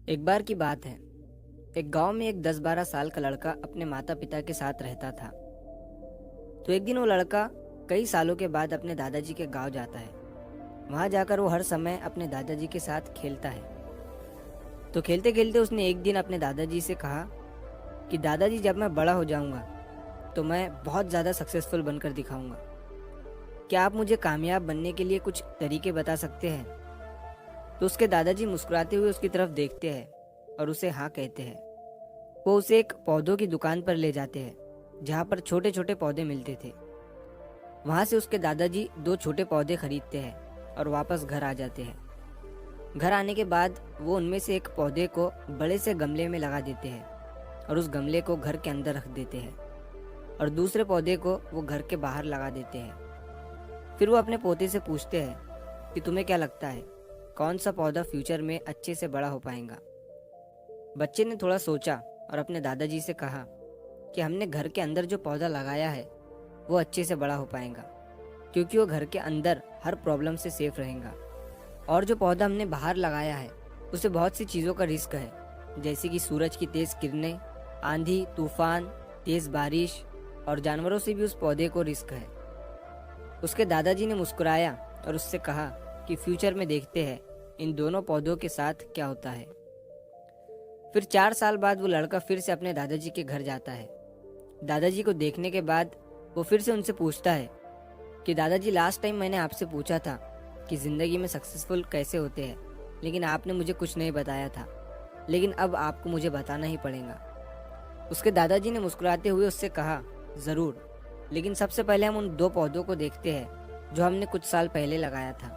एक बार की बात है। एक गांव में एक 10-12 साल का लड़का अपने माता पिता के साथ रहता था। तो एक दिन वो लड़का कई सालों के बाद अपने दादाजी के गांव जाता है। वहां जाकर वो हर समय अपने दादाजी के साथ खेलता है। तो खेलते खेलते उसने एक दिन अपने दादाजी से कहा कि दादाजी, जब मैं बड़ा हो जाऊंगा तो मैं बहुत ज़्यादा सक्सेसफुल बनकर दिखाऊंगा। क्या आप मुझे कामयाब बनने के लिए कुछ तरीके बता सकते हैं? तो उसके दादाजी मुस्कुराते हुए उसकी तरफ देखते हैं और उसे हाँ कहते हैं। वो उसे एक पौधों की दुकान पर ले जाते हैं जहाँ पर छोटे छोटे पौधे मिलते थे। वहाँ से उसके दादाजी 2 छोटे पौधे खरीदते हैं और वापस घर आ जाते हैं। घर आने के बाद वो उनमें से एक पौधे को बड़े से गमले में लगा देते हैं और उस गमले को घर के अंदर रख देते हैं और दूसरे पौधे को वो घर के बाहर लगा देते हैं। फिर वो अपने पोते से पूछते हैं कि तुम्हें क्या लगता है, कौन सा पौधा फ्यूचर में अच्छे से बड़ा हो पाएगा? बच्चे ने थोड़ा सोचा और अपने दादाजी से कहा कि हमने घर के अंदर जो पौधा लगाया है वो अच्छे से बड़ा हो पाएगा, क्योंकि वो घर के अंदर हर प्रॉब्लम से सेफ रहेगा। और जो पौधा हमने बाहर लगाया है उसे बहुत सी चीज़ों का रिस्क है, जैसे कि सूरज की तेज़ किरणें, आंधी तूफान, तेज़ बारिश और जानवरों से भी उस पौधे को रिस्क है। उसके दादाजी ने मुस्कुराया और उससे कहा कि फ्यूचर में देखते हैं इन दोनों पौधों के साथ क्या होता है। फिर 4 साल बाद वो लड़का फिर से अपने दादाजी के घर जाता है। दादाजी को देखने के बाद वो फिर से उनसे पूछता है कि दादाजी, लास्ट टाइम मैंने आपसे पूछा था कि ज़िंदगी में सक्सेसफुल कैसे होते हैं, लेकिन आपने मुझे कुछ नहीं बताया था, लेकिन अब आपको मुझे बताना ही पड़ेगा। उसके दादाजी ने मुस्कुराते हुए उससे कहा, ज़रूर, लेकिन सबसे पहले हम उन 2 पौधों को देखते हैं जो हमने कुछ साल पहले लगाया था।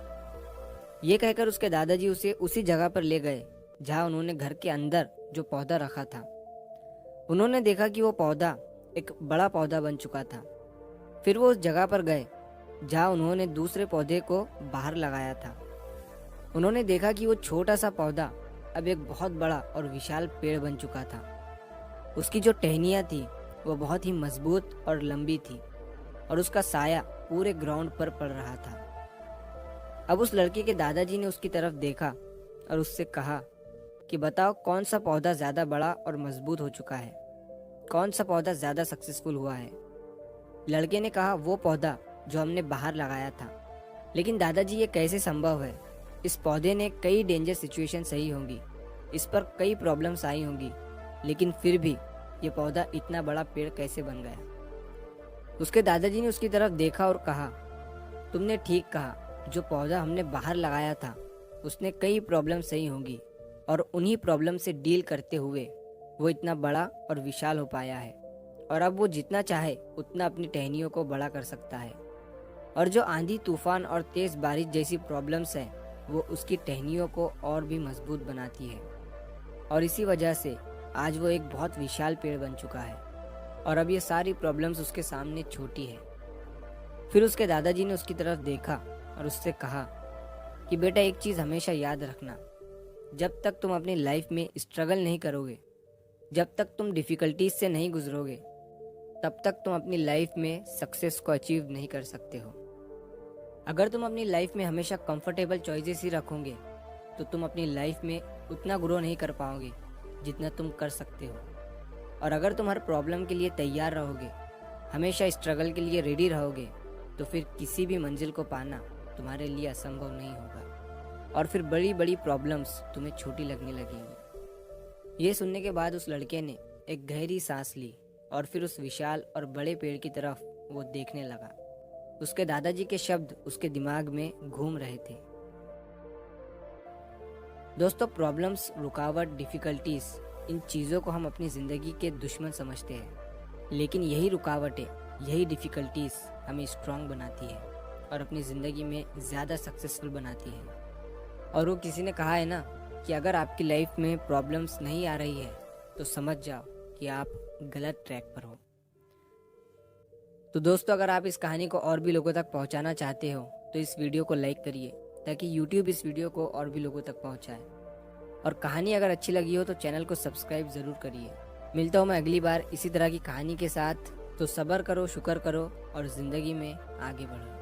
ये कहकर उसके दादाजी उसे उसी जगह पर ले गए जहाँ उन्होंने घर के अंदर जो पौधा रखा था। उन्होंने देखा कि वो पौधा एक बड़ा पौधा बन चुका था। फिर वो उस जगह पर गए जहाँ उन्होंने दूसरे पौधे को बाहर लगाया था। उन्होंने देखा कि वो छोटा सा पौधा अब एक बहुत बड़ा और विशाल पेड़ बन चुका था। उसकी जो टहनियाँ थी वो बहुत ही मजबूत और लंबी थी और उसका साया पूरे ग्राउंड पर पड़ रहा था। अब उस लड़के के दादाजी ने उसकी तरफ देखा और उससे कहा कि बताओ, कौन सा पौधा ज़्यादा बड़ा और मजबूत हो चुका है, कौन सा पौधा ज़्यादा सक्सेसफुल हुआ है? लड़के ने कहा, वो पौधा जो हमने बाहर लगाया था। लेकिन दादाजी, ये कैसे संभव है? इस पौधे ने कई डेंजर सिचुएशन सही होंगी, इस पर कई प्रॉब्लम्स आई होंगी, लेकिन फिर भी ये पौधा इतना बड़ा पेड़ कैसे बन गया? उसके दादाजी ने उसकी तरफ देखा और कहा, तुमने ठीक कहा, जो पौधा हमने बाहर लगाया था उसने कई प्रॉब्लम सही होंगी और उन्हीं प्रॉब्लम से डील करते हुए वो इतना बड़ा और विशाल हो पाया है और अब वो जितना चाहे उतना अपनी टहनियों को बड़ा कर सकता है। और जो आंधी तूफान और तेज़ बारिश जैसी प्रॉब्लम्स हैं वो उसकी टहनियों को और भी मजबूत बनाती है और इसी वजह से आज वो एक बहुत विशाल पेड़ बन चुका है और अब ये सारी प्रॉब्लम्स उसके सामने छोटी है। फिर उसके दादाजी ने उसकी तरफ देखा और उससे कहा कि बेटा, एक चीज़ हमेशा याद रखना, जब तक तुम अपनी लाइफ में स्ट्रगल नहीं करोगे, जब तक तुम डिफ़िकल्टीज से नहीं गुजरोगे, तब तक तुम अपनी लाइफ में सक्सेस को अचीव नहीं कर सकते हो। अगर तुम अपनी लाइफ में हमेशा कंफर्टेबल चॉइसेस ही रखोगे तो तुम अपनी लाइफ में उतना ग्रो नहीं कर पाओगे जितना तुम कर सकते हो। और अगर तुम हर प्रॉब्लम के लिए तैयार रहोगे, हमेशा स्ट्रगल के लिए रेडी रहोगे, तो फिर किसी भी मंजिल को पाना तुम्हारे लिए असंभव नहीं होगा और फिर बड़ी बड़ी प्रॉब्लम्स तुम्हें छोटी लगने लगेंगी। ये सुनने के बाद उस लड़के ने एक गहरी सांस ली और फिर उस विशाल और बड़े पेड़ की तरफ वो देखने लगा। उसके दादाजी के शब्द उसके दिमाग में घूम रहे थे। दोस्तों, प्रॉब्लम्स, रुकावट, डिफ़िकल्टीज, इन चीज़ों को हम अपनी ज़िंदगी के दुश्मन समझते हैं, लेकिन यही रुकावटें, यही डिफ़िकल्टीज हमें स्ट्रांग बनाती है और अपनी ज़िंदगी में ज़्यादा सक्सेसफुल बनाती है। और वो किसी ने कहा है ना कि अगर आपकी लाइफ में प्रॉब्लम्स नहीं आ रही है तो समझ जाओ कि आप गलत ट्रैक पर हो। तो दोस्तों, अगर आप इस कहानी को और भी लोगों तक पहुंचाना चाहते हो तो इस वीडियो को लाइक करिए ताकि YouTube इस वीडियो को और भी लोगों तक पहुंचाए। और कहानी अगर अच्छी लगी हो तो चैनल को सब्सक्राइब ज़रूर करिए। मिलता हूँ मैं अगली बार इसी तरह की कहानी के साथ। तो सब्र करो, शुक्र करो और ज़िंदगी में आगे बढ़ो।